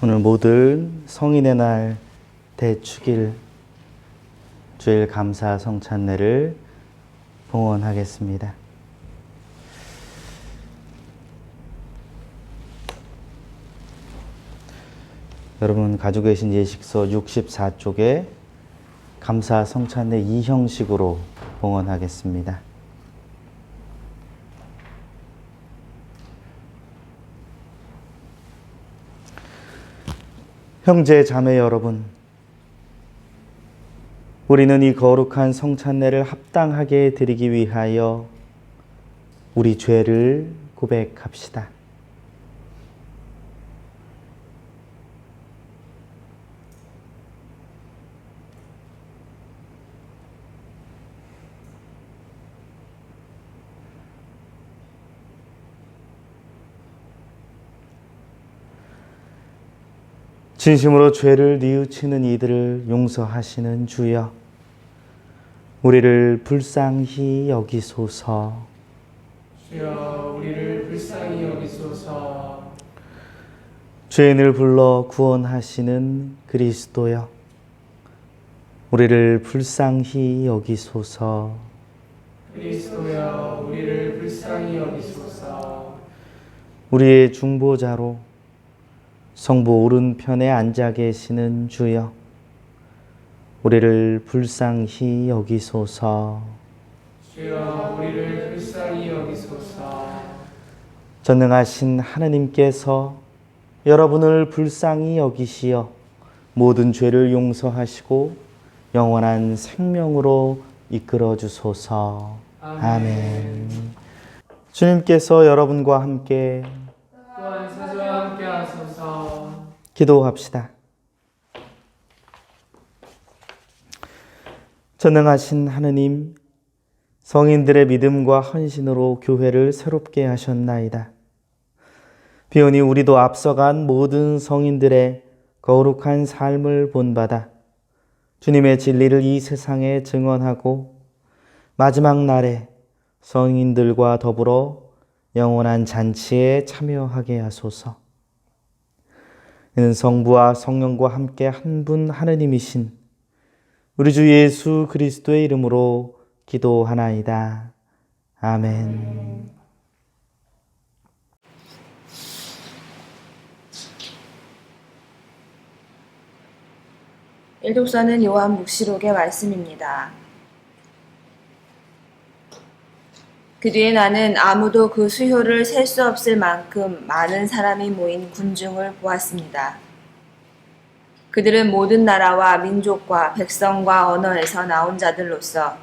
오늘 모든 성인의 날 대축일 주일 감사 성찬례를 봉헌하겠습니다. 여러분 가지고 계신 예식서 64쪽에 감사 성찬례 이 형식으로 봉헌하겠습니다. 형제 자매 여러분, 우리는 이 거룩한 성찬례를 합당하게 드리기 위하여 우리 죄를 고백합시다. 진심으로 죄를 뉘우치는 이들을 용서하시는 주여, 우리를 불쌍히 여기소서. 주여, 우리를 불쌍히 여기소서. 죄인을 불러 구원하시는 그리스도여, 우리를 불쌍히 여기소서. 그리스도여, 우리를 불쌍히 여기소서. 우리의 중보자로 성부 오른편에 앉아 계시는 주여, 우리를 불쌍히 여기소서. 주여, 우리를 불쌍히 여기소서. 전능하신 하느님께서 여러분을 불쌍히 여기시어 모든 죄를 용서하시고 영원한 생명으로 이끌어 주소서. 아멘. 주님께서 여러분과 함께 또한 사도와 함께 하소서. 기도합시다. 전능하신 하느님, 성인들의 믿음과 헌신으로 교회를 새롭게 하셨나이다. 비오니 우리도 앞서간 모든 성인들의 거룩한 삶을 본받아 주님의 진리를 이 세상에 증언하고 마지막 날에 성인들과 더불어 영원한 잔치에 참여하게 하소서. 이는 성부와 성령과 함께 한 분 하느님이신 우리 주 예수 그리스도의 이름으로 기도하나이다. 아멘. 일독서는 요한묵시록의 말씀입니다. 그 뒤에 나는 아무도 그 수효를 셀 수 없을 만큼 많은 사람이 모인 군중을 보았습니다. 그들은 모든 나라와 민족과 백성과 언어에서 나온 자들로서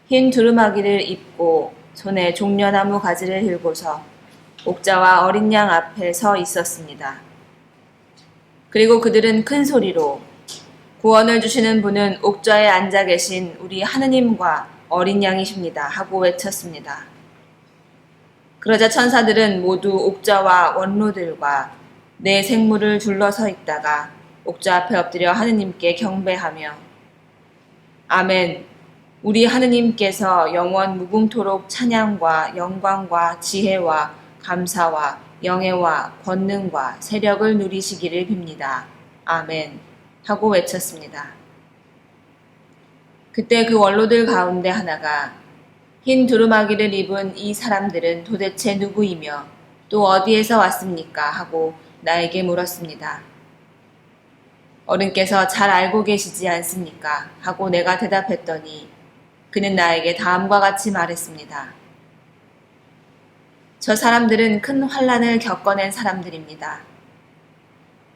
흰 두루마기를 입고 손에 종려나무 가지를 들고서 옥자와 어린 양 앞에 서 있었습니다. 그리고 그들은 큰 소리로 구원을 주시는 분은 옥좌에 앉아 계신 우리 하느님과 어린 양이십니다 하고 외쳤습니다. 그러자 천사들은 모두 옥좌와 원로들과 네 생물을 둘러서 있다가 옥좌 앞에 엎드려 하느님께 경배하며 아멘, 우리 하느님께서 영원 무궁토록 찬양과 영광과 지혜와 감사와 영예와 권능과 세력을 누리시기를 빕니다. 아멘 하고 외쳤습니다. 그때 그 원로들 가운데 하나가 흰 두루마기를 입은 이 사람들은 도대체 누구이며 또 어디에서 왔습니까? 하고 나에게 물었습니다. 어른께서 잘 알고 계시지 않습니까? 하고 내가 대답했더니 그는 나에게 다음과 같이 말했습니다. 저 사람들은 큰 환난을 겪어낸 사람들입니다.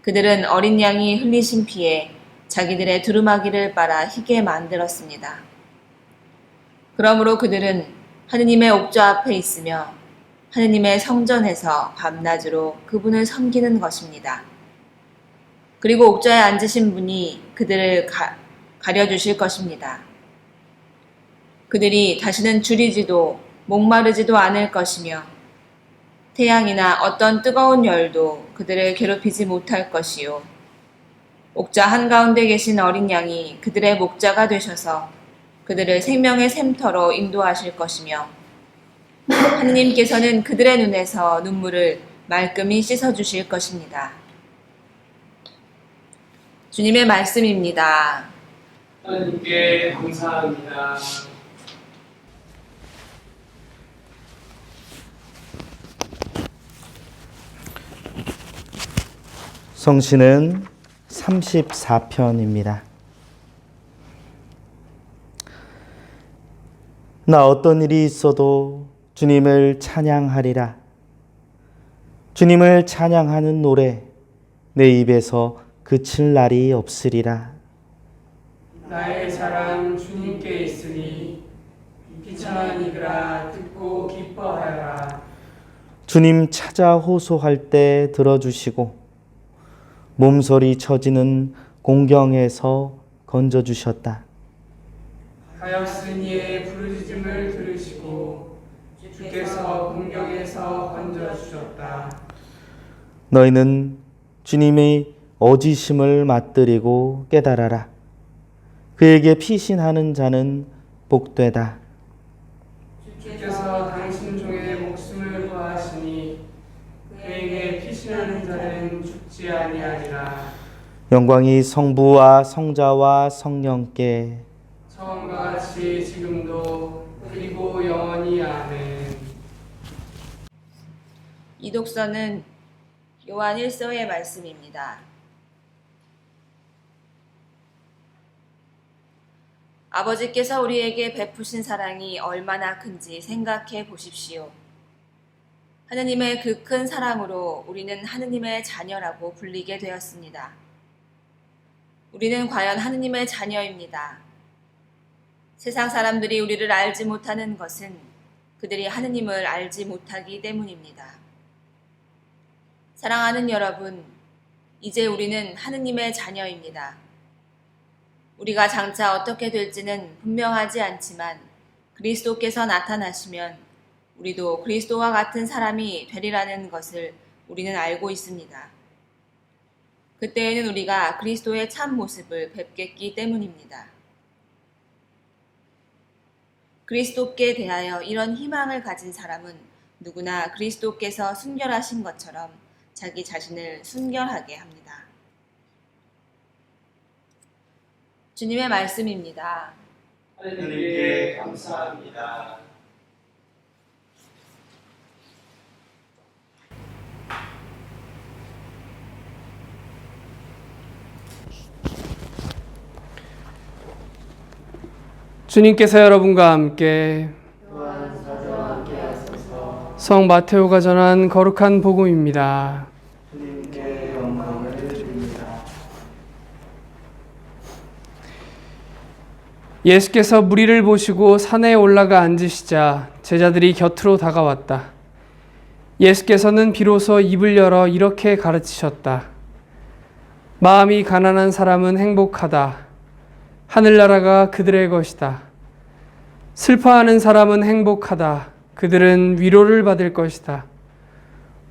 그들은 어린 양이 흘리신 피에 자기들의 두루마기를 빨아 희게 만들었습니다. 그러므로 그들은 하느님의 옥좌 앞에 있으며 하느님의 성전에서 밤낮으로 그분을 섬기는 것입니다. 그리고 옥좌에 앉으신 분이 그들을 가려주실 것입니다. 그들이 다시는 줄이지도 목마르지도 않을 것이며 태양이나 어떤 뜨거운 열도 그들을 괴롭히지 못할 것이요. 옥좌 한가운데 계신 어린 양이 그들의 목자가 되셔서 그들을 생명의 샘터로 인도하실 것이며 하느님께서는 그들의 눈에서 눈물을 말끔히 씻어주실 것입니다. 주님의 말씀입니다. 하나님께 감사합니다. 성시는 34편입니다. 나 어떤 일이 있어도 주님을 찬양하리라. 주님을 찬양하는 노래 내 입에서 그칠 날이 없으리라. 나의 사랑 주님께 있으니 비천한 이들아 듣고 기뻐하여라. 주님 찾아 호소할 때 들어주시고 몸서리 처지는 공경에서 건져주셨다. 하였으니의 부르짖음을 들으시고 주께서 공경에서 건져주셨다. 너희는 주님의 어지심을 맛들이고 깨달아라. 그에게 피신하는 자는 복되다. 주께서 당신 종의 목숨을 구하시니 그에게 피신하는 자는 죽지 아니하리라. 영광이 성부와 성자와 성령께 처음과 같이 지금도 그리고 영원히 아멘. 이 독서는 요한 1서의 말씀입니다. 아버지께서 우리에게 베푸신 사랑이 얼마나 큰지 생각해 보십시오. 하느님의 그 큰 사랑으로 우리는 하느님의 자녀라고 불리게 되었습니다. 우리는 과연 하느님의 자녀입니다. 세상 사람들이 우리를 알지 못하는 것은 그들이 하느님을 알지 못하기 때문입니다. 사랑하는 여러분, 이제 우리는 하느님의 자녀입니다. 우리가 장차 어떻게 될지는 분명하지 않지만 그리스도께서 나타나시면 우리도 그리스도와 같은 사람이 되리라는 것을 우리는 알고 있습니다. 그때에는 우리가 그리스도의 참 모습을 뵙겠기 때문입니다. 그리스도께 대하여 이런 희망을 가진 사람은 누구나 그리스도께서 순결하신 것처럼 자기 자신을 순결하게 합니다. 주님의 말씀입니다. 하나님께 감사합니다. 주님께서 여러분과 함께 성 마테오가 전한 거룩한 복음입니다. 주님께 영광을 드립니다. 예수께서 무리를 보시고 산에 올라가 앉으시자 제자들이 곁으로 다가왔다. 예수께서는 비로소 입을 열어 이렇게 가르치셨다. 마음이 가난한 사람은 행복하다. 하늘나라가 그들의 것이다. 슬퍼하는 사람은 행복하다. 그들은 위로를 받을 것이다.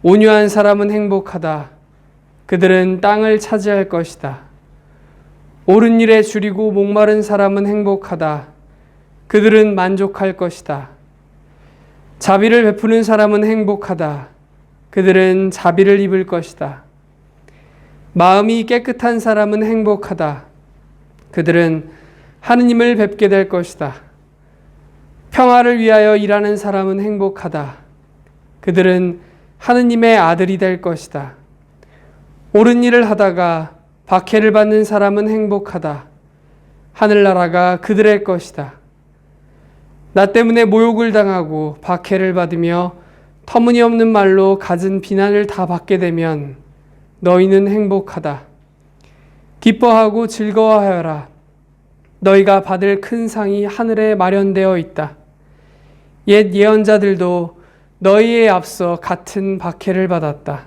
온유한 사람은 행복하다. 그들은 땅을 차지할 것이다. 옳은 일에 줄이고 목마른 사람은 행복하다. 그들은 만족할 것이다. 자비를 베푸는 사람은 행복하다. 그들은 자비를 입을 것이다. 마음이 깨끗한 사람은 행복하다. 그들은 하느님을 뵙게 될 것이다. 평화를 위하여 일하는 사람은 행복하다. 그들은 하느님의 아들이 될 것이다. 옳은 일을 하다가 박해를 받는 사람은 행복하다. 하늘나라가 그들의 것이다. 나 때문에 모욕을 당하고 박해를 받으며 터무니없는 말로 갖은 비난을 다 받게 되면 너희는 행복하다. 기뻐하고 즐거워하여라. 너희가 받을 큰 상이 하늘에 마련되어 있다. 옛 예언자들도 너희에 앞서 같은 박해를 받았다.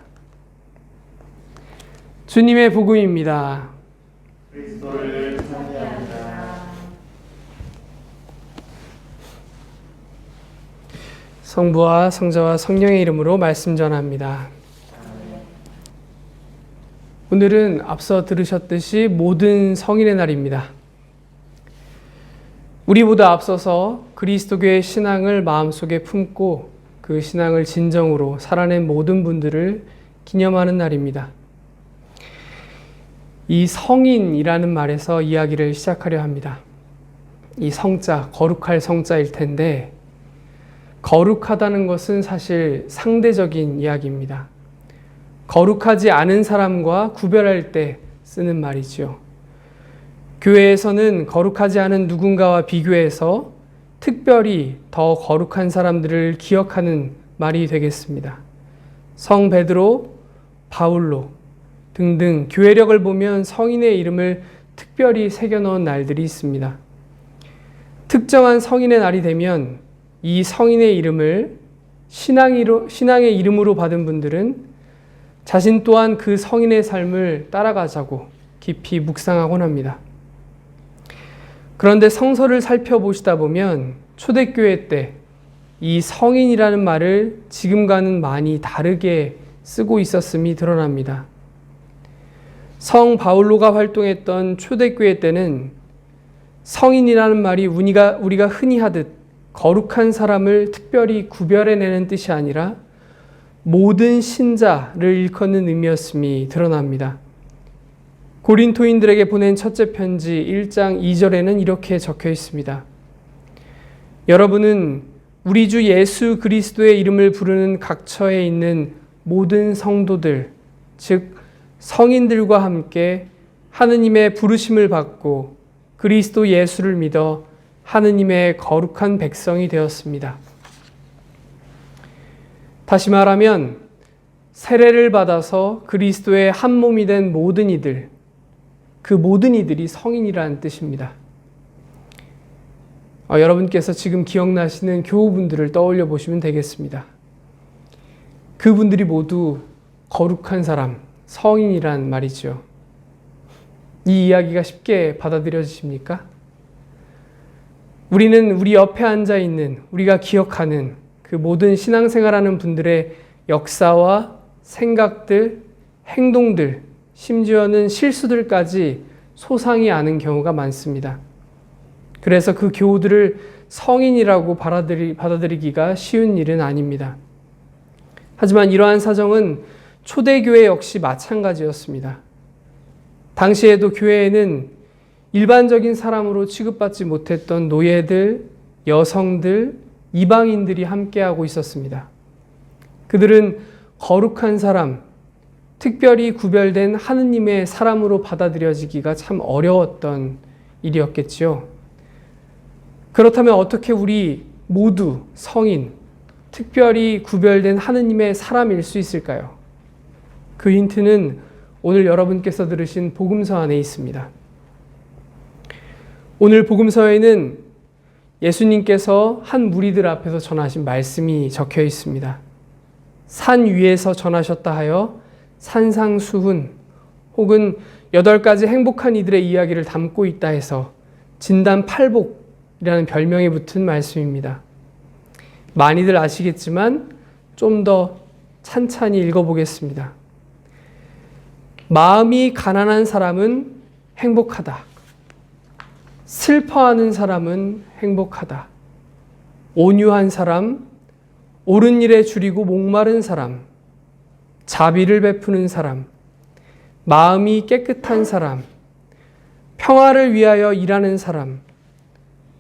주님의 복음입니다. 그리스도를 찬양합니다. 성부와 성자와 성령의 이름으로 말씀 전합니다. 오늘은 앞서 들으셨듯이 모든 성인의 날입니다. 우리보다 앞서서 그리스도교의 신앙을 마음속에 품고 그 신앙을 진정으로 살아낸 모든 분들을 기념하는 날입니다. 이 성인이라는 말에서 이야기를 시작하려 합니다. 이 성자, 거룩할 성자일 텐데, 거룩하다는 것은 사실 상대적인 이야기입니다. 거룩하지 않은 사람과 구별할 때 쓰는 말이죠. 교회에서는 거룩하지 않은 누군가와 비교해서 특별히 더 거룩한 사람들을 기억하는 말이 되겠습니다. 성 베드로, 바울로 등등 교회력을 보면 성인의 이름을 특별히 새겨놓은 날들이 있습니다. 특정한 성인의 날이 되면 이 성인의 이름을 신앙의 이름으로 받은 분들은 자신 또한 그 성인의 삶을 따라가자고 깊이 묵상하곤 합니다. 그런데 성서를 살펴보시다 보면 초대교회 때 이 성인이라는 말을 지금과는 많이 다르게 쓰고 있었음이 드러납니다. 성 바울로가 활동했던 초대교회 때는 성인이라는 말이 우리가 흔히 하듯 거룩한 사람을 특별히 구별해내는 뜻이 아니라 모든 신자를 일컫는 의미였음이 드러납니다. 고린토인들에게 보낸 첫째 편지 1장 2절에는 이렇게 적혀 있습니다. 여러분은 우리 주 예수 그리스도의 이름을 부르는 각처에 있는 모든 성도들, 즉 성인들과 함께 하느님의 부르심을 받고 그리스도 예수를 믿어 하느님의 거룩한 백성이 되었습니다. 다시 말하면 세례를 받아서 그리스도의 한 몸이 된 모든 이들, 그 모든 이들이 성인이라는 뜻입니다. 여러분께서 지금 기억나시는 교우분들을 떠올려 보시면 되겠습니다. 그분들이 모두 거룩한 사람, 성인이란 말이죠. 이 이야기가 쉽게 받아들여지십니까? 우리는 우리 옆에 앉아 있는 우리가 기억하는 그 모든 신앙생활하는 분들의 역사와 생각들, 행동들, 심지어는 실수들까지 소상히 아는 경우가 많습니다. 그래서 그 교우들을 성인이라고 받아들이기가 쉬운 일은 아닙니다. 하지만 이러한 사정은 초대교회 역시 마찬가지였습니다. 당시에도 교회에는 일반적인 사람으로 취급받지 못했던 노예들, 여성들, 이방인들이 함께하고 있었습니다. 그들은 거룩한 사람, 특별히 구별된 하느님의 사람으로 받아들여지기가 참 어려웠던 일이었겠지요. 그렇다면 어떻게 우리 모두 성인, 특별히 구별된 하느님의 사람일 수 있을까요? 그 힌트는 오늘 여러분께서 들으신 복음서 안에 있습니다. 오늘 복음서에는 예수님께서 한 무리들 앞에서 전하신 말씀이 적혀 있습니다. 산 위에서 전하셨다 하여 산상수훈 혹은 8가지 행복한 이들의 이야기를 담고 있다 해서 진단팔복이라는 별명이 붙은 말씀입니다. 많이들 아시겠지만 좀 더 찬찬히 읽어보겠습니다. 마음이 가난한 사람은 행복하다. 슬퍼하는 사람은 행복하다. 온유한 사람, 옳은 일에 줄이고 목마른 사람, 자비를 베푸는 사람, 마음이 깨끗한 사람, 평화를 위하여 일하는 사람,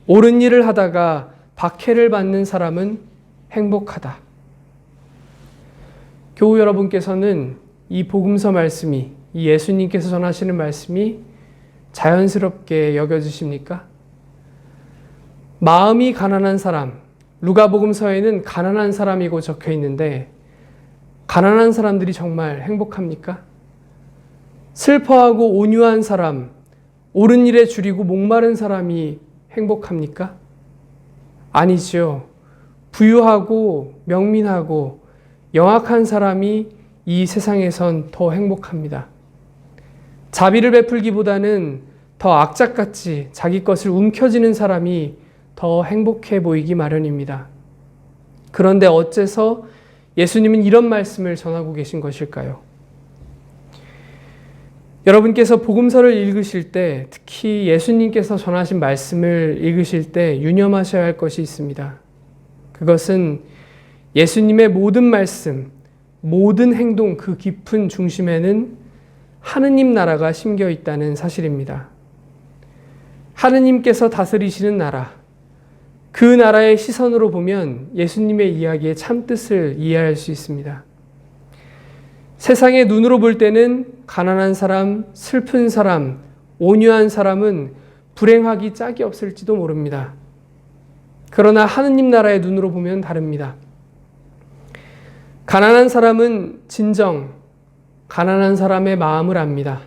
옳은 일을 하다가 박해를 받는 사람은 행복하다. 교우 여러분께서는 이 복음서 말씀이, 이 예수님께서 전하시는 말씀이 자연스럽게 여겨지십니까? 마음이 가난한 사람, 루가복음서에는 가난한 사람이고 적혀 있는데 가난한 사람들이 정말 행복합니까? 슬퍼하고 온유한 사람, 옳은 일에 줄이고 목마른 사람이 행복합니까? 아니지요. 부유하고 명민하고 영악한 사람이 이 세상에선 더 행복합니다. 자비를 베풀기보다는 더 악착같이 자기 것을 움켜쥐는 사람이 더 행복해 보이기 마련입니다. 그런데 어째서 예수님은 이런 말씀을 전하고 계신 것일까요? 여러분께서 복음서를 읽으실 때, 특히 예수님께서 전하신 말씀을 읽으실 때 유념하셔야 할 것이 있습니다. 그것은 예수님의 모든 말씀, 모든 행동 그 깊은 중심에는 하느님 나라가 심겨 있다는 사실입니다. 하느님께서 다스리시는 나라, 그 나라의 시선으로 보면 예수님의 이야기의 참뜻을 이해할 수 있습니다. 세상의 눈으로 볼 때는 가난한 사람, 슬픈 사람, 온유한 사람은 불행하기 짝이 없을지도 모릅니다. 그러나 하느님 나라의 눈으로 보면 다릅니다. 가난한 사람은 진정 가난한 사람의 마음을 압니다.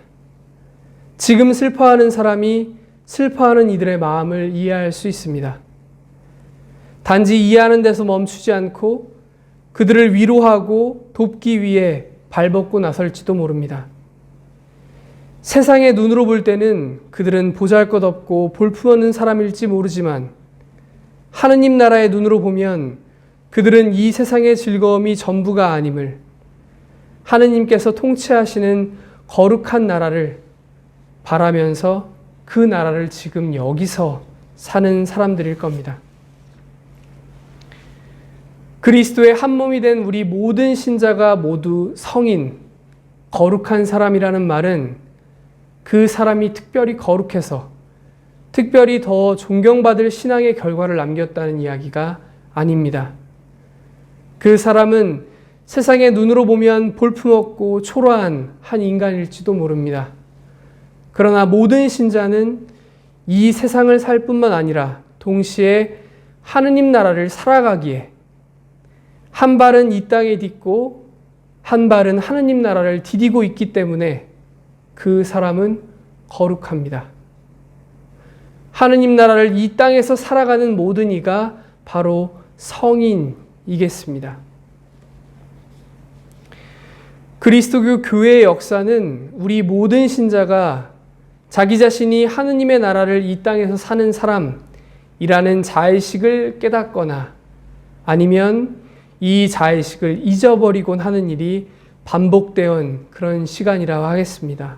지금 슬퍼하는 사람이 슬퍼하는 이들의 마음을 이해할 수 있습니다. 단지 이해하는 데서 멈추지 않고 그들을 위로하고 돕기 위해 발벗고 나설지도 모릅니다. 세상의 눈으로 볼 때는 그들은 보잘것없고 볼품없는 사람일지 모르지만 하느님 나라의 눈으로 보면 그들은 이 세상의 즐거움이 전부가 아님을, 하느님께서 통치하시는 거룩한 나라를 바라면서 그 나라를 지금 여기서 사는 사람들일 겁니다. 그리스도의 한 몸이 된 우리 모든 신자가 모두 성인, 거룩한 사람이라는 말은 그 사람이 특별히 거룩해서 특별히 더 존경받을 신앙의 결과를 남겼다는 이야기가 아닙니다. 그 사람은 세상의 눈으로 보면 볼품없고 초라한 한 인간일지도 모릅니다. 그러나 모든 신자는 이 세상을 살 뿐만 아니라 동시에 하느님 나라를 살아가기에 한 발은 이 땅에 딛고 한 발은 하느님 나라를 디디고 있기 때문에 그 사람은 거룩합니다. 하느님 나라를 이 땅에서 살아가는 모든 이가 바로 성인이겠습니다. 그리스도교 교회의 역사는 우리 모든 신자가 자기 자신이 하느님의 나라를 이 땅에서 사는 사람이라는 자의식을 깨닫거나 아니면 이 자의식을 잊어버리곤 하는 일이 반복되어 온 그런 시간이라고 하겠습니다.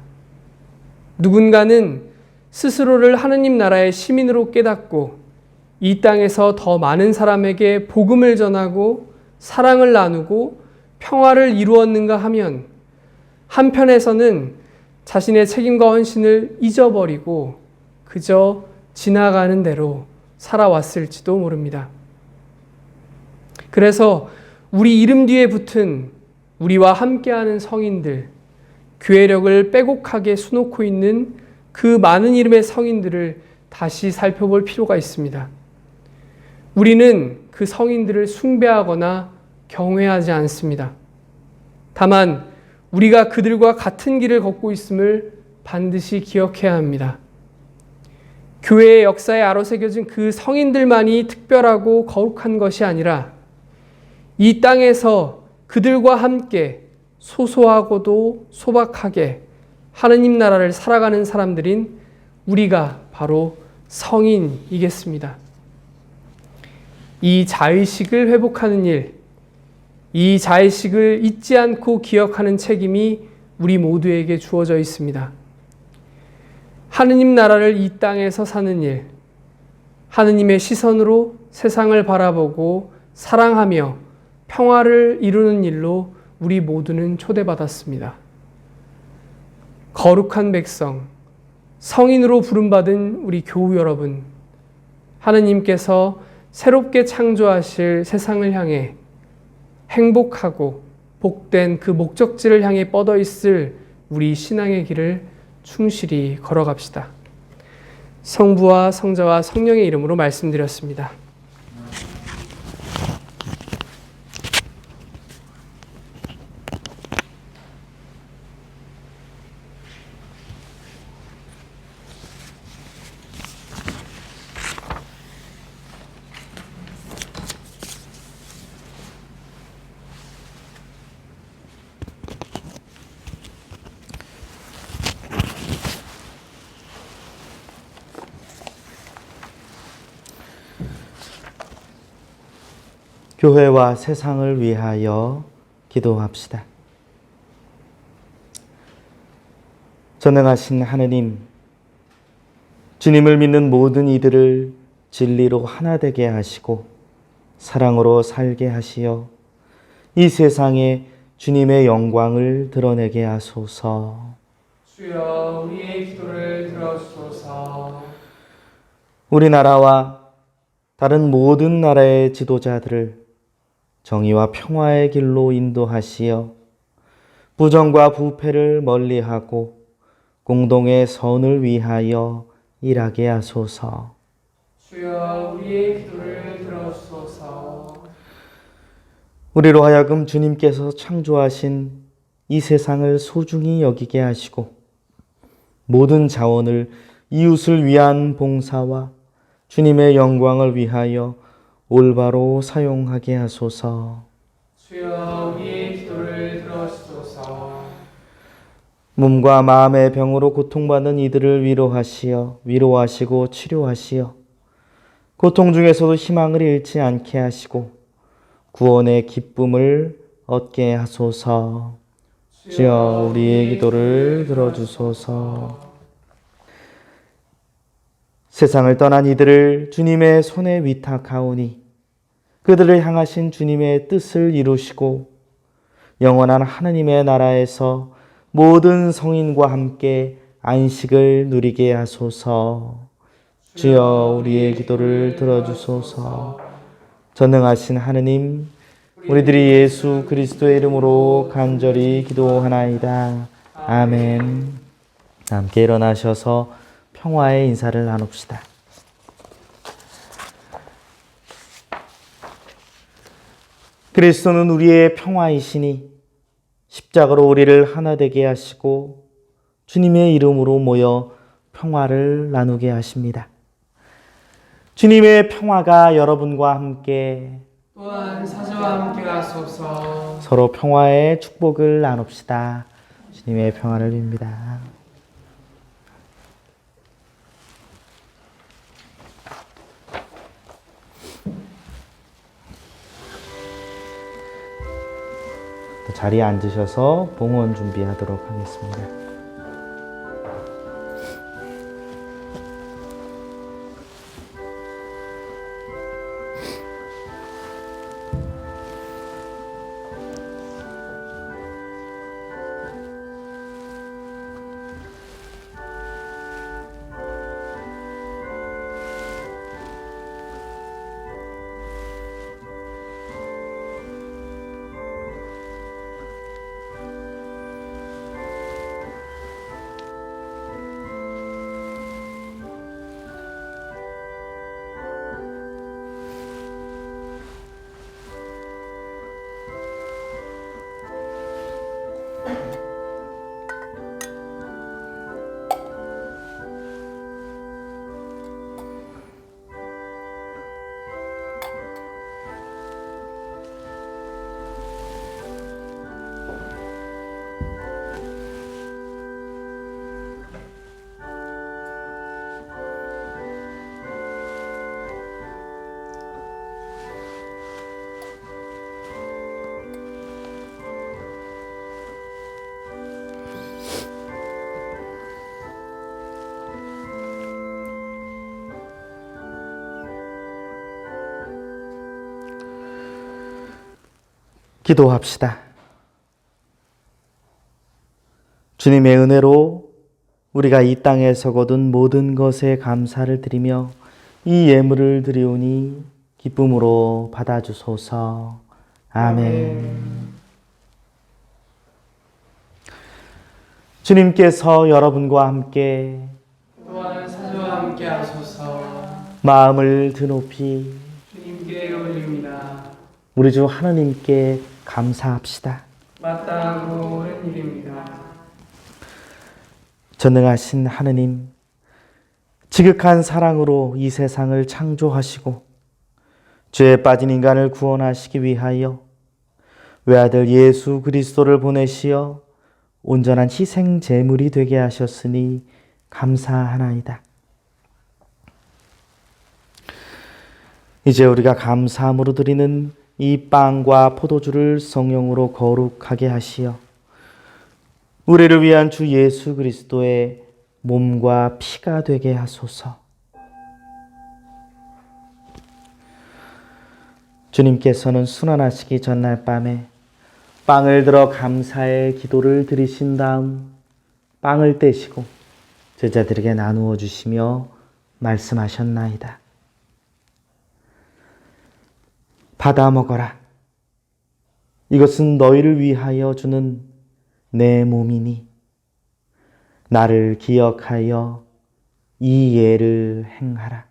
누군가는 스스로를 하느님 나라의 시민으로 깨닫고 이 땅에서 더 많은 사람에게 복음을 전하고 사랑을 나누고 평화를 이루었는가 하면 한편에서는 자신의 책임과 헌신을 잊어버리고 그저 지나가는 대로 살아왔을지도 모릅니다. 그래서 우리 이름 뒤에 붙은 우리와 함께하는 성인들, 교회력을 빼곡하게 수놓고 있는 그 많은 이름의 성인들을 다시 살펴볼 필요가 있습니다. 우리는 그 성인들을 숭배하거나 경외하지 않습니다. 다만 우리가 그들과 같은 길을 걷고 있음을 반드시 기억해야 합니다. 교회의 역사에 아로새겨진 그 성인들만이 특별하고 거룩한 것이 아니라 이 땅에서 그들과 함께 소소하고도 소박하게 하느님 나라를 살아가는 사람들인 우리가 바로 성인이겠습니다. 이 자의식을 회복하는 일, 이 자의식을 잊지 않고 기억하는 책임이 우리 모두에게 주어져 있습니다. 하느님 나라를 이 땅에서 사는 일, 하느님의 시선으로 세상을 바라보고 사랑하며 평화를 이루는 일로 우리 모두는 초대받았습니다. 거룩한 백성, 성인으로 부름받은 우리 교우 여러분, 하느님께서 새롭게 창조하실 세상을 향해 행복하고 복된 그 목적지를 향해 뻗어 있을 우리 신앙의 길을 충실히 걸어갑시다. 성부와 성자와 성령의 이름으로 말씀드렸습니다. 교회와 세상을 위하여 기도합시다. 전능하신 하느님, 주님을 믿는 모든 이들을 진리로 하나 되게 하시고 사랑으로 살게 하시어 이 세상에 주님의 영광을 드러내게 하소서. 주여 우리의 기도를 들어주소서. 우리나라와 다른 모든 나라의 지도자들을 정의와 평화의 길로 인도하시어 부정과 부패를 멀리하고 공동의 선을 위하여 일하게 하소서. 주여 우리의 기도를 들어주소서. 우리로 하여금 주님께서 창조하신 이 세상을 소중히 여기게 하시고 모든 자원을 이웃을 위한 봉사와 주님의 영광을 위하여 올바로 사용하게 하소서. 주여 우리의 기도를 들어주소서. 몸과 마음의 병으로 고통받는 이들을 위로하시고 치료하시어 고통 중에서도 희망을 잃지 않게 하시고 구원의 기쁨을 얻게 하소서. 주여 우리의 기도를 들어주소서. 세상을 떠난 이들을 주님의 손에 위탁하오니 그들을 향하신 주님의 뜻을 이루시고 영원한 하느님의 나라에서 모든 성인과 함께 안식을 누리게 하소서. 주여 우리의 기도를 들어주소서. 전능하신 하느님, 우리들이 예수 그리스도의 이름으로 간절히 기도하나이다. 아멘. 함께 일어나셔서 평화의 인사를 나눕시다. 그리스도는 우리의 평화이시니 십자가로 우리를 하나 되게 하시고 주님의 이름으로 모여 평화를 나누게 하십니다. 주님의 평화가 여러분과 함께 또한 사자와 함께 하소서. 서로 평화의 축복을 나눕시다. 주님의 평화를 빕니다. 자리에 앉으셔서 봉헌 준비하도록 하겠습니다. 기도합시다. 주님의 은혜로 우리가 이 땅에서 거둔 모든 것에 감사를 드리며 이 예물을 드리오니 기쁨으로 받아주소서. 아멘. 주님께서 여러분과 함께 또한 사자와 함께 하소서. 마음을 드높이 주님께 올립니다. 우리 주 하느님께 감사합시다. 마땅하고 옳은 일입니다. 전능하신 하느님, 지극한 사랑으로 이 세상을 창조하시고 죄에 빠진 인간을 구원하시기 위하여 외아들 예수 그리스도를 보내시어 온전한 희생 제물이 되게 하셨으니 감사하나이다. 이제 우리가 감사함으로 드리는 이 빵과 포도주를 성령으로 거룩하게 하시어 우리를 위한 주 예수 그리스도의 몸과 피가 되게 하소서. 주님께서는 순환하시기 전날 밤에 빵을 들어 감사의 기도를 드리신 다음 빵을 떼시고 제자들에게 나누어 주시며 말씀하셨나이다. 받아 먹어라. 이것은 너희를 위하여 주는 내 몸이니 나를 기억하여 이 예를 행하라.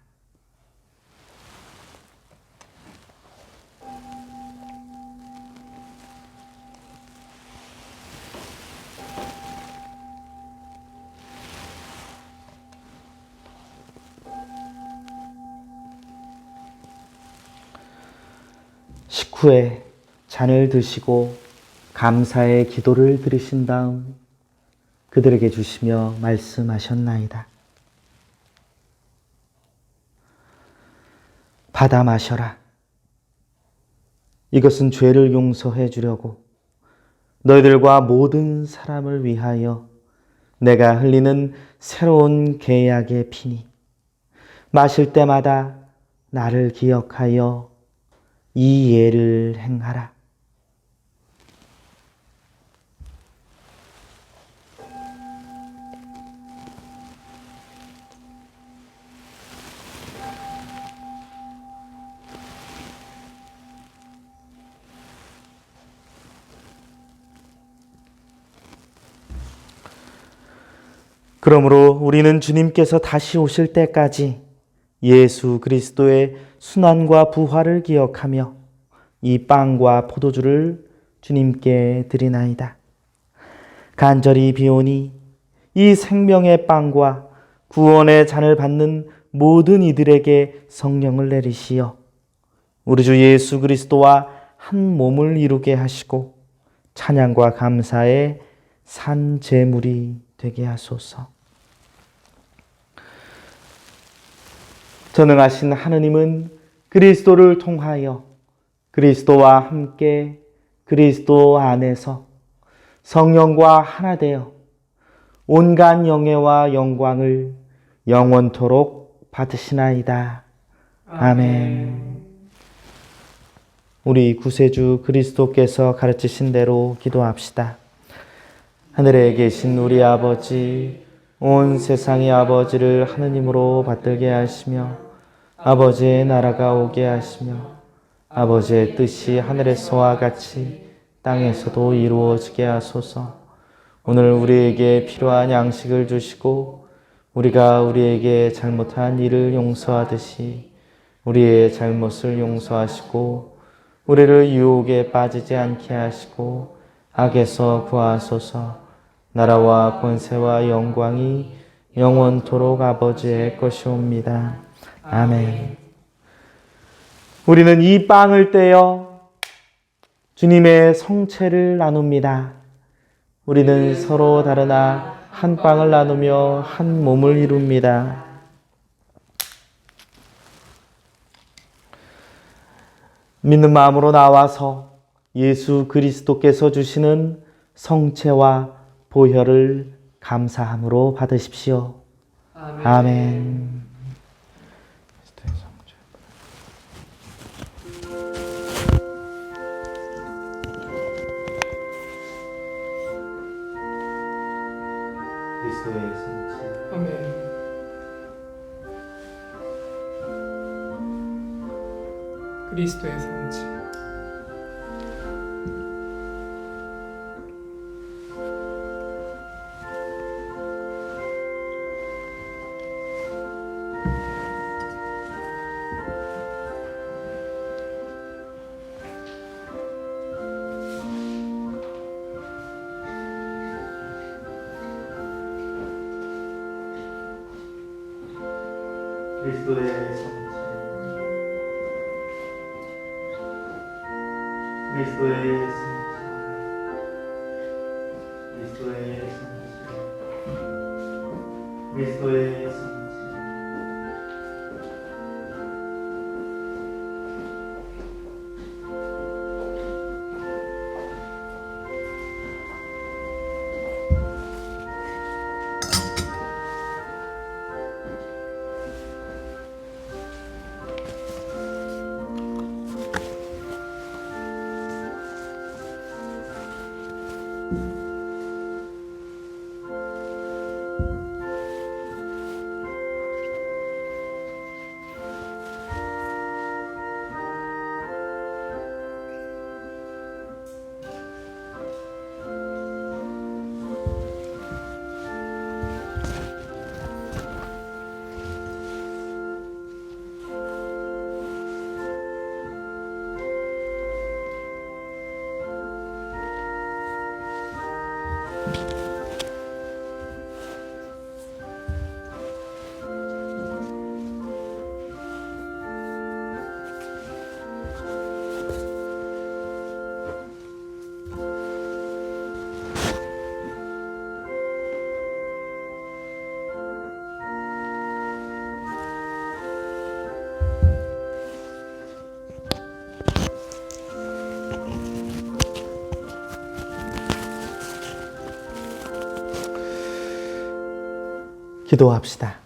식후에 잔을 드시고 감사의 기도를 드리신 다음 그들에게 주시며 말씀하셨나이다. 받아 마셔라. 이것은 죄를 용서해 주려고 너희들과 모든 사람을 위하여 내가 흘리는 새로운 계약의 피니 마실 때마다 나를 기억하여 이 예를 행하라. 그러므로 우리는 주님께서 다시 오실 때까지 예수 그리스도의 순환과 부활을 기억하며 이 빵과 포도주를 주님께 드리나이다. 간절히 비오니 이 생명의 빵과 구원의 잔을 받는 모든 이들에게 성령을 내리시어 우리 주 예수 그리스도와 한 몸을 이루게 하시고 찬양과 감사의 산 제물이 되게 하소서. 전능하신 하느님은 그리스도를 통하여 그리스도와 함께 그리스도 안에서 성령과 하나 되어 온갖 영예와 영광을 영원토록 받으시나이다. 아멘. 우리 구세주 그리스도께서 가르치신 대로 기도합시다. 하늘에 계신 우리 아버지, 온 세상의 아버지를 하느님으로 받들게 하시며 아버지의 나라가 오게 하시며 아버지의 뜻이 하늘에서와 같이 땅에서도 이루어지게 하소서. 오늘 우리에게 필요한 양식을 주시고 우리가 우리에게 잘못한 일을 용서하듯이 우리의 잘못을 용서하시고 우리를 유혹에 빠지지 않게 하시고 악에서 구하소서. 나라와 권세와 영광이 영원토록 아버지의 것이옵니다. 아멘. 우리는 이 빵을 떼어 주님의 성체를 나눕니다. 우리는 서로 다르나 한 빵을 나누며 한 몸을 이룹니다. 믿는 마음으로 나와서 예수 그리스도께서 주시는 성체와 보혈을 감사함으로 받으십시오. 아멘. 그리스도의 성체. 아멘. 그리스도의 성체. 그리스도의 성체. 그리스도의 성체. 그리스도의 성체. 그리스도의 성체. 기도합시다.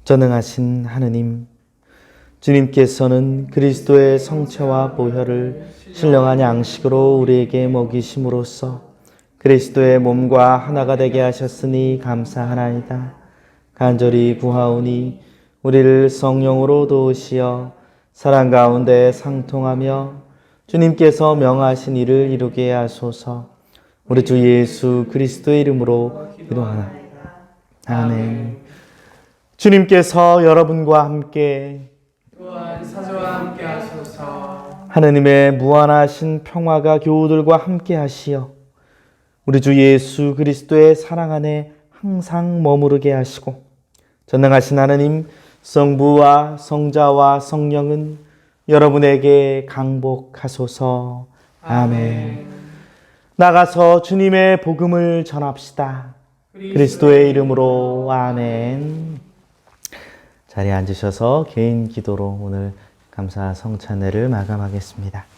전능하신 하느님, 주님께서는 그리스도의 성체와 보혈을 신령한 양식으로 우리에게 먹이심으로써 그리스도의 몸과 하나가 되게 하셨으니 감사하나이다. 간절히 구하오니 우리를 성령으로 도우시어 사랑 가운데 상통하며 주님께서 명하신 일을 이루게 하소서. 우리 주 예수 그리스도의 이름으로 기도하나이다. 아멘. 주님께서 여러분과 함께 또한 사자와 함께 하소서. 하느님의 무한하신 평화가 교우들과 함께 하시어 우리 주 예수 그리스도의 사랑 안에 항상 머무르게 하시고 전능하신 하느님 성부와 성자와 성령은 여러분에게 강복하소서. 아멘. 나가서 주님의 복음을 전합시다. 그리스도의 이름으로 아멘. 자리에 앉으셔서 개인 기도로 오늘 감사 성찬회를 마감하겠습니다.